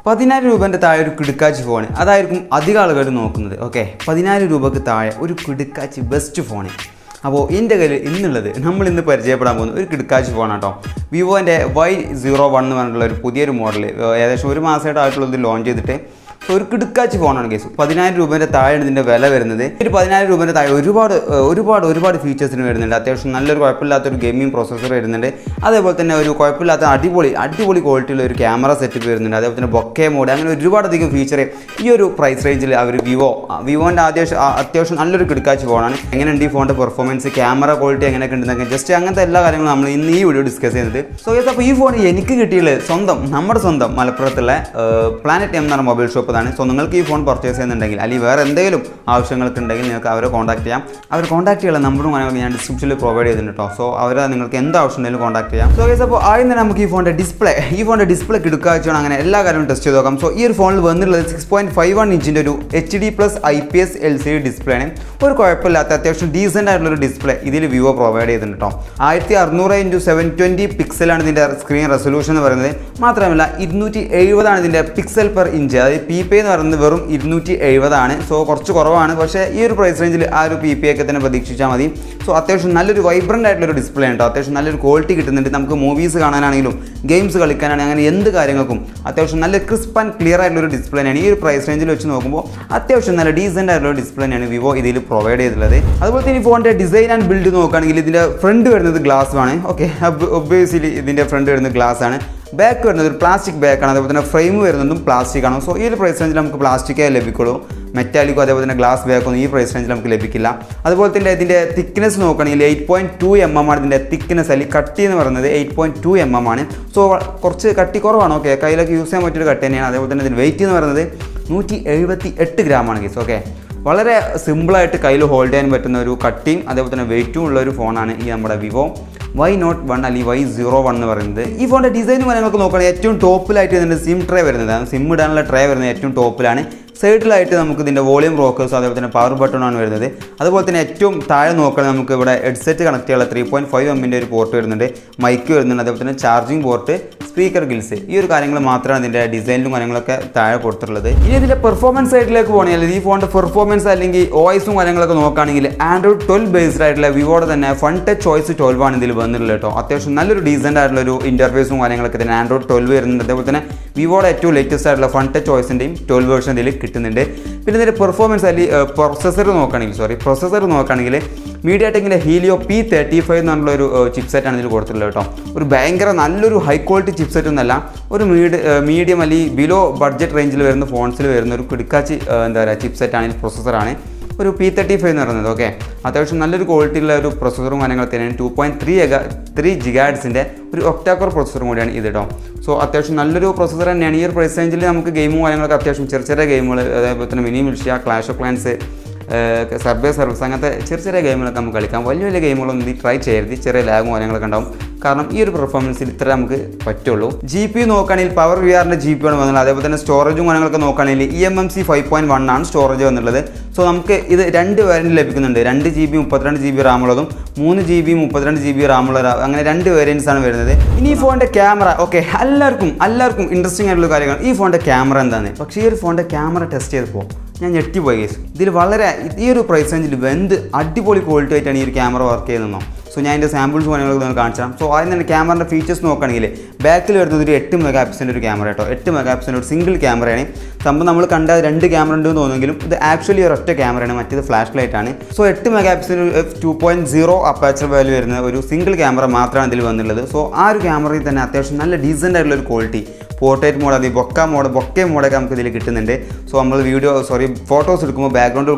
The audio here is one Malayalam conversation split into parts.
10,000 രൂപേൻ്റെ താഴെ ഒരു കിടുക്കാച്ചി ഫോൺ അതായിരിക്കും അധികം ആളുകൾ നോക്കുന്നത്. ഓക്കെ, 10,000 രൂപയ്ക്ക് താഴെ ഒരു കിടുക്കാച്ചി ബെസ്റ്റ് ഫോൺ. അപ്പോൾ എൻ്റെ കയ്യിൽ ഇന്നുള്ളത് നമ്മളിന്ന് പരിചയപ്പെടാൻ പോകുന്ന ഒരു കിടുക്കാച്ചി ഫോണാണ് കേട്ടോ. വിവോൻ്റെ Y01 എന്ന് പറഞ്ഞിട്ടുള്ള ഒരു പുതിയൊരു മോഡൽ ഏകദേശം ഒരു മാസമായിട്ടുള്ളത് ലോഞ്ച് ചെയ്തിട്ട്. സോ ഒരു കിടുക്കാച്ചി ഫോണാണ് കേസ്. 10,000 രൂപേൻ്റെ താഴെയാണ് ഇതിൻ്റെ വില വരുന്നത്. ഒരു 10,000 രൂപേൻ്റെ താഴെ ഒരുപാട് ഫീച്ചേഴ്സിന് വരുന്നുണ്ട്. അത്യാവശ്യം നല്ലൊരു കുഴപ്പമില്ലാത്തൊരു ഗെയിമിംഗ് പ്രോസസ്സർ വരുന്നുണ്ട്. അതേപോലെ തന്നെ ഒരു കുഴപ്പമില്ലാത്ത അടിപൊളി ക്വാളിറ്റിയുള്ള ഒരു ക്യാമറ സെറ്റപ്പ് വരുന്നുണ്ട്. അതേപോലെ തന്നെ ബൊക്കെ മോഡ്, അങ്ങനെ ഒരുപാടധികം ഫീച്ചർ ഈ ഒരു പ്രൈസ് റേഞ്ചിൽ അവർ വിവോൻ്റെ അത്യാവശ്യം നല്ലൊരു കിടുക്കാച്ചി ഫോണാണ്. എങ്ങനെയുണ്ട് ഈ ഫോണിൻ്റെ പെർഫോമൻസ്, ക്യാമറ ക്വാളിറ്റി എങ്ങനെയൊക്കെ ഉണ്ടെന്നൊക്കെ ജസ്റ്റ് അങ്ങനത്തെ എല്ലാ കാര്യങ്ങളും നമ്മൾ ഇന്ന് ഈ വീഡിയോ ഡിസ്കസ് ചെയ്യുന്നത്. സോ ഗൈസ്, അപ്പോൾ ഈ ഫോൺ എനിക്ക് കിട്ടിയുള്ളത് നമ്മുടെ സ്വന്തം മലപ്പുറത്തുള്ള പ്ലാനറ്റ് എം എന്ന് പറഞ്ഞ മൊബൈൽ ഷോപ്പ്. സോ നിങ്ങൾക്ക് ഈ ഫോൺ പർച്ചേസ് ചെയ്യുന്നുണ്ടെങ്കിൽ അല്ലെങ്കിൽ വേറെ എന്തെങ്കിലും ആവശ്യങ്ങൾക്ക് ഉണ്ടെങ്കിൽ നിങ്ങൾക്ക് അവരെ കോൺടാക്ട് ചെയ്യാം. അവർ കോൺടാക്ട് ചെയ്യാനുള്ള നമ്പറും കാര്യങ്ങളൊക്കെ ഞാൻ ഡിസ്ക്രിപ്ഷനിൽ പ്രൊവൈഡ് ചെയ്തിട്ടുണ്ട് കേട്ടോ. സോ അവരെ നിങ്ങൾക്ക് എന്ത് ആവശ്യം ഉണ്ടെങ്കിലും കോൺടാക്ട് ചെയ്യാം. സോ ഗൈസ്, അപ്പോൾ ആദ്യം തന്നെ നമുക്ക് ഈ ഫോണിൻ്റെ ഡിസ്പ്ലേ കിടുക്കാച്ചാണ്, അങ്ങനെ എല്ലാ കാര്യവും ടെസ്റ്റ് ചെയ്ത് നോക്കാം. സോ ഈ ഒരു ഫോണിൽ വന്നിട്ടുള്ളത് 6.51 ഇഞ്ചിൻ്റെ ഒരു HD+ IPS LCD ഡിസ്പ്ലേ ആണ്. ഒരു കുഴപ്പമില്ലാത്ത അത്യാവശ്യം ഡീസൻ്റ് ആയിട്ടുള്ളൊരു ഡിസ്പ്ലേ ഇതിൽ വിവോ പ്രൊവൈഡ് ചെയ്തിട്ടുണ്ട് കേട്ടോ. 1600x720 പിക്സലാണ് ഇതിൻ്റെ സ്ക്രീൻ റെസൊല്യൂഷൻ എന്ന് പറയുന്നത്. മാത്രമല്ല 270 ഇതിൻ്റെ പിക്സൽ പെർ ഇഞ്ച്, അതായത് PPI എന്ന് പറയുന്നത് വെറും 270. സോ കുറച്ച് കുറവാണ്. പക്ഷേ ഈ ഒരു പ്രൈസ് റേഞ്ചിൽ ആ ഒരു PPI ഒക്കെ തന്നെ പ്രതീക്ഷിച്ചാൽ മതി. സോ അത്യാവശ്യം നല്ലൊരു വൈബ്രൻ്റ് ആയിട്ടുള്ളൊരു ഡിസ്പ്ലേ ഉണ്ടോ, അത്യാവശ്യം നല്ലൊരു ക്വാളിറ്റി കിട്ടുന്നുണ്ട്. നമുക്ക് മൂവീസ് കാണാനാണെങ്കിലും ഗെയിംസ് കളിക്കാനാണെങ്കിൽ അങ്ങനെ എന്ത് കാര്യങ്ങൾക്കും അത്യാവശ്യം നല്ല ക്രിസ്പ് ആൻഡ് ക്ലിയർ ആയിട്ടുള്ളൊരു ഡിസ്പ്ലേ ആണ്. ഈ ഒരു പ്രൈസ് റേഞ്ചിൽ വെച്ച് നോക്കുമ്പോൾ അത്യാവശ്യം നല്ല ഡീസൻ്റ് ആയിട്ടുള്ള ഡിസ്പ്ലേ ആണ് വിവോ ഇതിൽ പ്രൊവൈഡ് ചെയ്തിട്ടുള്ളത്. അതുപോലെ തന്നെ ഈ ഫോണിൻ്റെ ഡിസൈൻ ആൻഡ് ബിൽഡ് നോക്കുകയാണെങ്കിൽ ഇതിൻ്റെ ഫ്രണ്ട് വരുന്നത് ഗ്ലാസ് ആണ്. ഓക്കെ, ഒബ്വിയസ്ലി ഇതിൻ്റെ ഫ്രണ്ട് വരുന്നത് ഗ്ലാസ് ആണ്. ബാക്ക് വരുന്നത് ഒരു പ്ലാസ്റ്റിക് ബാക്കാണ്. അതേപോലെ തന്നെ ഫ്രെയിം വരുന്നതും പ്ലാസ്റ്റിക് ആണ്. സോ ഈ ഒരു പ്രൈസ് റേഞ്ചിൽ നമുക്ക് പ്ലാസ്റ്റിക്കേ ലഭിക്കുള്ളൂ. മെറ്റാലിക്കോ അതേപോലെ തന്നെ ഗ്ലാസ് ബാക്കൊന്നും ഈ പ്രൈസ് റേഞ്ചിൽ നമുക്ക് ലഭിക്കില്ല. അതുപോലെ തന്നെ ഇതിൻ്റെ തിക്നെസ് നോക്കുകയാണെങ്കിൽ 8.2 mm ആണ് ഇതിൻ്റെ തിക്നെസ്, അല്ലെങ്കിൽ കട്ടി എന്ന് പറയുന്നത് 8.2 mm ആണ്. സോ കുറച്ച് കട്ടി കുറവാണ്. ഓക്കെ, കയ്യിലൊക്കെ യൂസ് ചെയ്യാൻ പറ്റിയൊരു കട്ടി തന്നെയാണ്. അതേപോലെ തന്നെ ഇതിൻ്റെ വെയിറ്റ് എന്ന് പറയുന്നത് 178 ഗ്രാമാണ് കേസ്. ഓക്കെ, വളരെ സിമ്പിളായിട്ട് കയ്യിൽ ഹോൾഡ് ചെയ്യാൻ പറ്റുന്ന ഒരു കട്ടിയും അതേപോലെ തന്നെ വെയിറ്റും ഉള്ള ഒരു ഫോണാണ് ഈ നമ്മുടെ വിവോ Y01 അല്ലെങ്കിൽ Y01 എന്ന് പറയുന്നത്. ഈ ഫോണിൻ്റെ ഡിസൈനും കാര്യങ്ങളൊക്കെ നോക്കുകയാണെങ്കിൽ ഏറ്റവും ടോപ്പിലായിട്ട് ഇതിൻ്റെ സിം ട്രേ വരുന്നത്, സിം ഇടാനുള്ള ട്രേ വരുന്നത് ഏറ്റവും ടോപ്പിലാണ്. സൈഡിലായിട്ട് നമുക്ക് ഇതിൻ്റെ വോളിയം റോക്കേഴ്സ് അതേപോലെ തന്നെ പവർ ബട്ടണാണ് വരുന്നത്. അതുപോലെ തന്നെ ഏറ്റവും താഴെ നോക്കുകയാണെങ്കിൽ നമുക്ക് ഇവിടെ ഹെഡ്സെറ്റ് കണക്ട് ചെയ്യാനുള്ള 3.5 mm ഒരു പോർട്ട് വരുന്നുണ്ട്, മൈക്ക് വരുന്നുണ്ട്, അതേപോലെ തന്നെ ചാർജിങ് പോർട്ട്, സ്പീക്കർ ഗിൽസ്. ഈ ഒരു കാര്യങ്ങൾ മാത്രമാണ് ഇതിൻ്റെ ഡിസൈനിലും കാര്യങ്ങളൊക്കെ താഴെ കൊടുത്തിട്ടുള്ളത്. ഇനി ഇതിൻ്റെ പെർഫോമൻസ് സൈഡിലേക്ക് പോകണമെങ്കിൽ ഈ ഫോണിൻ്റെ പെർഫോമൻസ് അല്ലെങ്കിൽ OISും കാര്യങ്ങളൊക്കെ നോക്കുകയാണെങ്കിൽ Android 12 ബേസ്ഡ് ആയിട്ടുള്ള വിവോയുടെ തന്നെ ഫൺ ടച്ച് OS 12 ആണ് ഇതിൽ വന്നിട്ടുള്ളത് കേട്ടോ. അത്യാവശ്യം നല്ലൊരു ഡീസൻ്റ് ആയിട്ടുള്ളൊരു ഇൻ്റർഫേസും കാര്യങ്ങളൊക്കെ തന്നെ Android 12 വരുന്നുണ്ട്. അതേപോലെ തന്നെ വിവോയുടെ ഏറ്റവും ലേറ്റസ്റ്റ് ആയിട്ടുള്ള ഫൺ ടച്ച് OSൻ്റെയും 12 വേർഷൻ ഇതിൽ കിട്ടുന്നുണ്ട്. പിന്നെ ഇതിൻ്റെ പെർഫോമൻസ് അല്ലെങ്കിൽ പ്രൊസസ്സർ നോക്കുകയാണെങ്കിൽ മീഡിയാടെക്കിൻ്റെ ഹീലിയോ P35 എന്നുള്ള ഒരു ചിപ്സെറ്റാണ് ഇതിൽ കൊടുത്തിട്ടുള്ളത് കേട്ടോ. ഒരു ഭയങ്കര നല്ലൊരു ഹൈ ക്വാളിറ്റി ചിപ്സെറ്റ് ഒന്നല്ല, ഒരു മീഡിയം അല്ലെങ്കിൽ ബിലോ ബഡ്ജറ്റ് റേഞ്ചിൽ വരുന്ന ഫോൺസിൽ വരുന്ന ഒരു കിടുക്കാച്ചി ചിപ്സെറ്റാണ്, പ്രൊസസ്സറാണ് ഒരു P35 എന്ന് പറയുന്നത്. ഓക്കെ, അത്യാവശ്യം നല്ലൊരു ക്വാളിറ്റിയുള്ള ഒരു പ്രൊസസ്സറും കാര്യങ്ങളൊക്കെ തന്നെയാണ്. 2.3 GHz ഒരു ഒക്ടാ-കോർ പ്രൊസസ്സറും കൂടിയാണ് ഇത് കേട്ടോ. സോ അത്യാവശ്യം നല്ലൊരു പ്രൊസസ്സർ തന്നെയാണ്. ഈ ഒരു പ്രൈസ് റേഞ്ചിൽ നമുക്ക് ഗെയിമും കാര്യങ്ങളൊക്കെ അത്യാവശ്യം ചെറിയ ഗെയിമുകൾ, അതേപോലെ തന്നെ mini militia, clash of clans, survey service, അങ്ങനത്തെ ചെറിയ ഗെയിമുകളൊക്കെ നമുക്ക് കളിക്കാം. വലിയ ഗെയിമുകളൊന്നും ഇത് ട്രൈ ചെയ്യരുത്, ചെറിയ ലാഗും കാര്യങ്ങളൊക്കെ ഉണ്ടാവും. കാരണം ഈ ഒരു പെർഫോമൻസിൽ ഇത്ര നമുക്ക് പറ്റുള്ളൂ. GPU നോക്കുകയാണെങ്കിൽ പവർ VRൻ്റെ GPU ആണ് വന്നുള്ളത്. അതേപോലെ തന്നെ സ്റ്റോറേജും കാര്യങ്ങളൊക്കെ നോക്കുകയാണെങ്കിൽ eMMC 5.1 ആണ് സ്റ്റോറേജ് വന്നുള്ളത്. സോ നമുക്ക് ഇത് 2 വേരിയൻറ്റ് ലഭിക്കുന്നുണ്ട്. 2GB 32GB RAM ഉള്ളതും 3GB 32GB RAM ഉള്ള, അങ്ങനെ 2 വേരിയൻറ്റ്സ് ആണ് വരുന്നത്. ഇനി ഈ ഫോണിൻ്റെ ക്യാമറ, ഓക്കെ, എല്ലാവർക്കും ഇൻട്രസ്റ്റിംഗ് ആയിട്ടുള്ള കാര്യങ്ങൾ ഈ ഫോണിൻ്റെ ക്യാമറ എന്താണ്. പക്ഷേ ഈ ഒരു ഫോണിൻ്റെ ക്യാമറ ടെസ്റ്റ് ചെയ്തപ്പോൾ ഞാൻ ഞെട്ടിപ്പോയി കേസ്. ഇതിൽ വളരെ ഈ ഒരു പ്രൈസ് റേഞ്ചിൽ അടിപൊളി ക്വാളിറ്റി ആയിട്ടാണ് ഈ ഒരു ക്യാമറ വർക്ക് ചെയ്യുന്നതെന്നോ. സോ ഞാൻ ഇതിൻ്റെ സാമ്പിൾസ് കാര്യങ്ങളൊക്കെ നിങ്ങൾ കാണിച്ചു തരാം. സോ ആദ്യം തന്നെ ക്യാമറയുടെ ഫീച്ചേഴ്സ് നോക്കുകയാണെങ്കിൽ ബാക്കിൽ വരുന്നത് ഒരു 8 MP ഒരു ക്യാമറ കേട്ടോ. 8 MP ഒരു സിംഗിൾ ക്യാമറയാണ്. സംഭവം നമ്മൾ കണ്ട 2 ക്യാമറ ഉണ്ടെന്ന് തോന്നുമെങ്കിലും ഇത് ആക്ച്വലി ഒരൊറ്റ ക്യാമറയാണ്, മറ്റേത് ഫ്ലാഷ് ലൈറ്റ് ആണ്. So 8 MP f2.0 aperture value വരുന്ന ഒരു സിംഗിൾ ക്യാമറ മാത്രമാണ് ഇതിൽ വന്നിട്ടുള്ളത്. സോ ആ ഒരു ക്യാമറയിൽ തന്നെ അത്യാവശ്യം നല്ല ഡീസൻ്റ് ആയിട്ടുള്ള ഒരു ക്വാളിറ്റി, പോർട്രേറ്റ് മോഡ്, അത് ബൊക്കെ മോഡൊക്കെ നമുക്ക് ഇതിൽ കിട്ടുന്നുണ്ട്. സോ നമ്മൾ ഫോട്ടോസ് എടുക്കുമ്പോൾ ബാക്ക്ഗ്രൗണ്ട്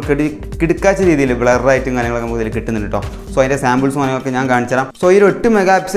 കിടുക്കാച്ച രീതിയിൽ ബ്ലറായിട്ടും കാര്യങ്ങളൊക്കെ നമുക്ക് ഇതിൽ കിട്ടുന്നുണ്ട് കേട്ടോ. സോ അതിൻ്റെ സാമ്പിൾസും കാര്യങ്ങളൊക്കെ ഞാൻ കാണിച്ചു തരാം. സോ ഈ 8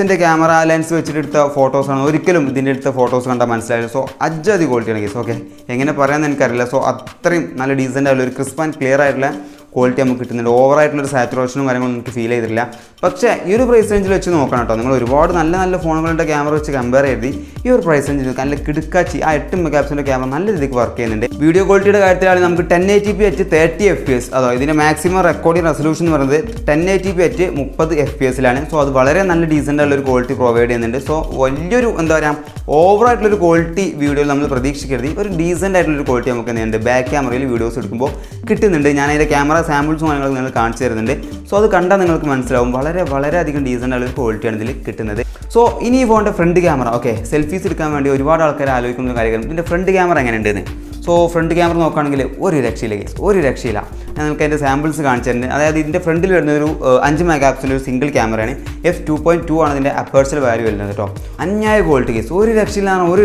MP ക്യാമറ ലെൻസ് വെച്ചിട്ട് എടുത്ത ഫോട്ടോസാണ്. ഒരിക്കലും ഇതിൻ്റെ എടുത്ത ഫോട്ടോസ് കണ്ടാൽ മനസ്സിലായില്ല. സോ അജ്ജാതി ക്വാളിറ്റിയാണ് കേസ്. ഓക്കെ, എങ്ങനെ പറയാമെന്ന് എനിക്കറിയില്ല. സോ അത്രയും നല്ല ഡീസൻ്റ് ആയിട്ടുള്ള ഒരു ക്രിസ്പ് ആൻഡ് ക്ലിയർ ആയിട്ടുള്ള ക്വാളിറ്റി നമുക്ക് കിട്ടുന്നുണ്ട്. ഓവറായിട്ടുള്ളൊരു സാച്ചുറേഷനും കാര്യങ്ങളും നമുക്ക് ഫീൽ ചെയ്തിട്ടില്ല. പക്ഷേ ഈ ഒരു പ്രൈസ് റേഞ്ചിൽ വെച്ച് നോക്കണം കേട്ടോ. നിങ്ങൾ ഒരുപാട് നല്ല നല്ല ഫോണുകളുടെ ക്യാമറ വെച്ച് കമ്പയർ ചെയ്ത് ഈ ഒരു പ്രൈസ് റേഞ്ചിൽ നല്ല കിടുക്കാച്ചി ആ 8 മെഗാ പിക്സലിൻ്റെ ക്യാമറ നല്ല രീതിക്ക് വർക്ക് ചെയ്യുന്നുണ്ട്. വീഡിയോ ക്വാളിറ്റിയുടെ കാര്യത്തിലാണെങ്കിൽ നമുക്ക് 1080p at 30 FPS, അതോ ഇതിൻ്റെ മാക്സിമം റെക്കോർഡിംഗ് റെസൊല്യൂഷൻ എന്ന് പറയുന്നത് 1080p at 30 FPS-ലാണ്. സോ അത് വളരെ നല്ല ഡീസൻ്റ് ആയിട്ടുള്ള ഒരു ക്വാളിറ്റി പ്രൊവൈഡ് ചെയ്യുന്നുണ്ട്. സോ വലിയൊരു എന്താ പറയുക ഓവറായിട്ടുള്ളൊരു ക്വാളിറ്റി വീഡിയോയിൽ നമ്മൾ പ്രതീക്ഷിക്കരുത്. ഒരു ഡീസൻ്റ് ആയിട്ടുള്ളൊരു ക്വാളിറ്റി നമുക്ക് എന്തുണ്ട് ബാക്ക് ക്യാമറയിൽ വീഡിയോസ് എടുക്കുമ്പോൾ കിട്ടുന്നുണ്ട്. ഞാൻ അതിൻ്റെ ക്യാമറ സാമ്പിൾസും കാര്യങ്ങളൊക്കെ നിങ്ങൾ കാണിച്ചു തരുന്നുണ്ട്. സോ അത് കണ്ടാൽ നിങ്ങൾക്ക് മനസ്സിലാവും വളരെയധികം ഡീസൻ്റ് ആയിട്ടുള്ള ഒരു ക്വാളിറ്റിയാണ് ഇതിൽ കിട്ടുന്നത്. സോ ഇനി ഈ ഫോണിൻ്റെ ഫ്രണ്ട് ക്യാമറ ഓക്കെ സെൽഫീസ് എടുക്കാൻ വേണ്ടി ഒരുപാട് ആൾക്കാർ ആലോചിക്കുന്ന ഒരു കാര്യം ഇതിൻ്റെ ഫ്രണ്ട് ക്യാമറ എങ്ങനെയുണ്ടെന്ന്. സോ ഫ്രണ്ട് ക്യാമറ നോക്കുകയാണെങ്കിൽ ഒരു രക്ഷയില്ല. ഞാൻ നിങ്ങൾക്ക് അതിൻ്റെ സാമ്പിൾസ് കാണിച്ചിട്ടുണ്ട്. അതായത് ഇതിൻ്റെ ഫ്രണ്ടിൽ വരുന്ന ഒരു 5 മെഗാ പിക്സലിൻ്റെ ഒരു സിംഗിൾ ക്യാമറയാണ്. f2.2 ആണ് ഇതിൻ്റെ അപ്പേഴ്സൽ വാല്യൂ വരുന്നത് കേട്ടോ. അന്യായ ക്വാളിറ്റി കേസ് ഒരു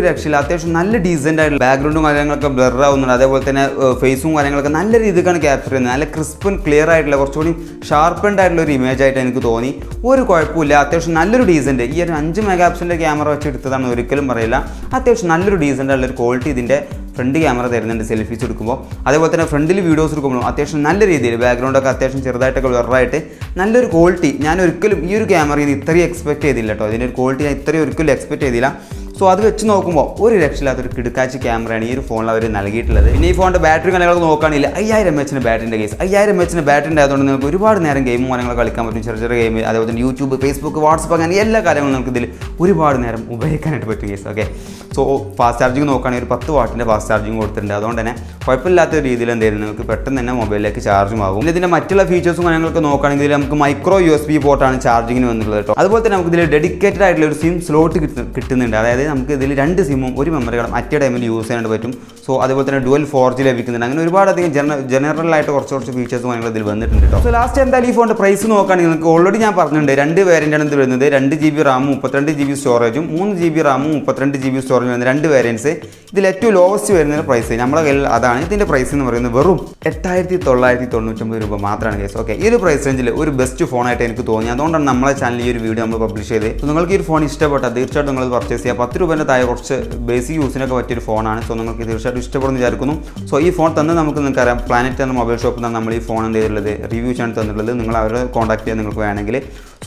രക്ഷയില്ല. അത്യാവശ്യം നല്ല ഡീസൻ്റ് ആയിട്ടുള്ള ബാക്ക്ഗ്രൗണ്ടും കാര്യങ്ങളൊക്കെ ബ്ലർ ആവുന്നുണ്ട്. അതേപോലെ തന്നെ ഫേസും കാര്യങ്ങളൊക്കെ നല്ല രീതിക്കാണ് ക്യാപ്ചർ ചെയ്യുന്നത്. നല്ല ക്രിസ്പൻ ക്ലിയർ ആയിട്ടുള്ള കുറച്ചുകൂടി ഷാർപ്പൻഡ് ആയിട്ടുള്ള ഒരു ഇമേജ് ആയിട്ട് എനിക്ക് തോന്നി. ഒരു കുഴപ്പമില്ല. അത്യാവശ്യം നല്ലൊരു ഡീസൻ്റ് ഈ ഒരു 5 മെഗാ പിക്സലിൻ്റെ ക്യാമറ വെച്ച് എടുത്തതാണെന്ന് ഒരിക്കലും പറയില്ല. അത്യാവശ്യം നല്ലൊരു ഡീസൻ്റ് ആയിട്ടുള്ള ഒരു ക്വാളിറ്റി ഇതിൻ്റെ ഫ്രണ്ട് ക്യാമറ തരുന്നുണ്ട് സെൽഫീസ് എടുക്കുമ്പോൾ. അതേപോലെ തന്നെ ഫ്രണ്ടിൽ വീഡിയോസ് എടുക്കുമ്പോൾ അത്യാവശ്യം നല്ല രീതിയിൽ ബാക്ക്ഗ്രൗണ്ടൊക്കെ അത്യാവശ്യം ചെറുതായിട്ടൊക്കെ ബ്ലറായിട്ട് നല്ലൊരു ക്വാളിറ്റി ഞാൻ ഒരിക്കലും ഈ ഒരു ക്യാമറയിൽ നിന്ന് ഇത്രയും എക്സ്പെക്ട് ചെയ്തില്ല കേട്ടോ. ഇതിൻ്റെ ഒരു ക്വാളിറ്റി ഞാൻ ഇത്രയും ഒരിക്കലും എക്സ്പെക്ട് ചെയ്തില്ല. സോ അത് വെച്ച് നോക്കുമ്പോൾ ഒരു രക്ഷയില്ലാത്തൊരു കിടുക്കാച്ചി ക്യാമറയാണ് ഈ ഒരു ഫോണിൽ അവർ നൽകിയിട്ടുള്ളത്. പിന്നെ ഈ ഫോണിൻ്റെ ബാറ്ററി കാര്യങ്ങളൊക്കെ നോക്കുകയാണെങ്കിൽ 5000 mAh ബാറ്ററിൻ്റെ കേസ് 5000 mAh ബാറ്ററി ഉണ്ടായതുകൊണ്ട് നിങ്ങൾക്ക് ഒരുപാട് നേരം ഗെയിമും കാര്യങ്ങളൊക്കെ കളിക്കാൻ പറ്റും. ചെറിയ ഗെയിം അതേപോലെ തന്നെ യൂട്യൂബ്, ഫേസ്ബുക്ക്, വാട്സപ്പ് അങ്ങനെ എല്ലാ കാര്യങ്ങളും നമുക്ക് ഇതിൽ ഒരുപാട് നേരം ഉപയോഗിക്കാനായിട്ട് പറ്റും case. Okay so fast charging നോക്കുകയാണെങ്കിൽ ഒരു 10 വാട്ടിൻ്റെ ഫാസ്റ്റ് ചാർജിങ് കൊടുത്തിട്ടുണ്ട്. അതുകൊണ്ട് തന്നെ കുഴപ്പമില്ലാത്ത രീതിയിൽ എന്തായിരുന്നു നിങ്ങൾക്ക് പെട്ടെന്ന് തന്നെ മൊബൈലിലേക്ക് ചാർജും ആകും. ഇതിൻ്റെ മറ്റുള്ള ഫീച്ചേഴ്സും കാര്യങ്ങളൊക്കെ നോക്കുകയാണെങ്കിൽ നമുക്ക് മൈക്രോ USB പോർട്ടാണ് ചാർജിങ്ങിന് വന്നിട്ടുള്ളത് കേട്ടോ. അതുപോലെ തന്നെ നമുക്ക് ഇതിൽ ഡെഡിക്കേറ്റഡ് ആയിട്ടുള്ള ഒരു സിം സ്ലോട്ട് കിട്ടുന്നുണ്ട്. അതായത് നമുക്ക് ഇതിൽ 2 സിമ്മും ഒരു മെമ്മറി കാർഡും അറ്റ് ടൈമിൽ യൂസ് ചെയ്യാനായിട്ട് പറ്റും. സോ അതുപോലെ തന്നെ ഡുവൽ 4G ലഭിക്കുന്നുണ്ട്. അങ്ങനെ ഒരുപാടധികം ജനറൽ ആയിട്ട് കുറച്ച് ഫീച്ചേഴ്സും കാര്യങ്ങൾ ഇതിൽ വന്നിട്ടുണ്ട് കേട്ടോ. സോ ലാസ്റ്റ് എന്തായാലും ഈ ഫോണിൻ്റെ പ്രൈസ് നോക്കുകയാണെങ്കിൽ നിങ്ങൾക്ക് ഓൾറെഡി ഞാൻ പറഞ്ഞിട്ടുണ്ട് 2 വേരിയൻ്റാണ് ഇത് വരുന്നത്. 2GB RAM 32GB സ്റ്റോറേജും 3GB RAM 32GB സ്റ്റോറേജും വരുന്ന 2 വേരിയൻസ്. ഇതിൽ ഏറ്റവും ലോവസ്റ്റ് വരുന്ന പ്രൈസ് നമ്മുടെ കയ്യിൽ അതാണ്. ഇതിൻ്റെ പ്രൈസ് എന്ന് പറയുന്നത് വെറും 8999 രൂപ മാത്രമാണ് കേസ്. ഓക്കെ ഈ ഒരു പ്രൈസ് റേഞ്ചിൽ ഒരു ബെസ്റ്റ് ഫോണായിട്ട് എനിക്ക് തോന്നി. അതുകൊണ്ടാണ് നമ്മളെ ചാനലിൽ ഈ ഒരു വീഡിയോ നമ്മൾ പബ്ലിഷ് ചെയ്ത്. സോ നിങ്ങൾക്ക് ഈ ഒരു ഫോൺ ഇഷ്ടപ്പെട്ടാൽ തീർച്ചയായിട്ടും നിങ്ങൾ പർച്ചേസ് ചെയ്യുക. 10 രൂപേൻ്റെ താഴെ കുറച്ച് ബേസിക് യൂസിനൊക്കെ പറ്റിയൊരു ഫോണാണ്. സോ നിങ്ങൾക്ക് തീർച്ചയായിട്ടും ഇഷ്ടപ്പെടുന്നു വിചാരിക്കുന്നു. സോ ഈ ഫോൺ തന്നെ നിങ്ങൾക്കറിയാം പ്ലാനറ്റ് എന്ന മൊബൈൽ ഷോപ്പിൽ നിന്നാണ് നമ്മൾ ഈ ഫോൺ എന്ത് ചെയ്തിട്ടുള്ളത് റിവ്യൂ ചെയ്യാൻ തന്നിട്ടുള്ളത്. നിങ്ങൾ അവരെ കോൺടാക്ട് ചെയ്യാൻ നിങ്ങൾക്ക് വേണമെങ്കിൽ.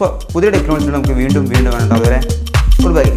സോ പുതിയ ടെക്നോളജിയിൽ നമുക്ക് വീണ്ടും കാണാം. അതുവരെ ഗുഡ് ബൈ.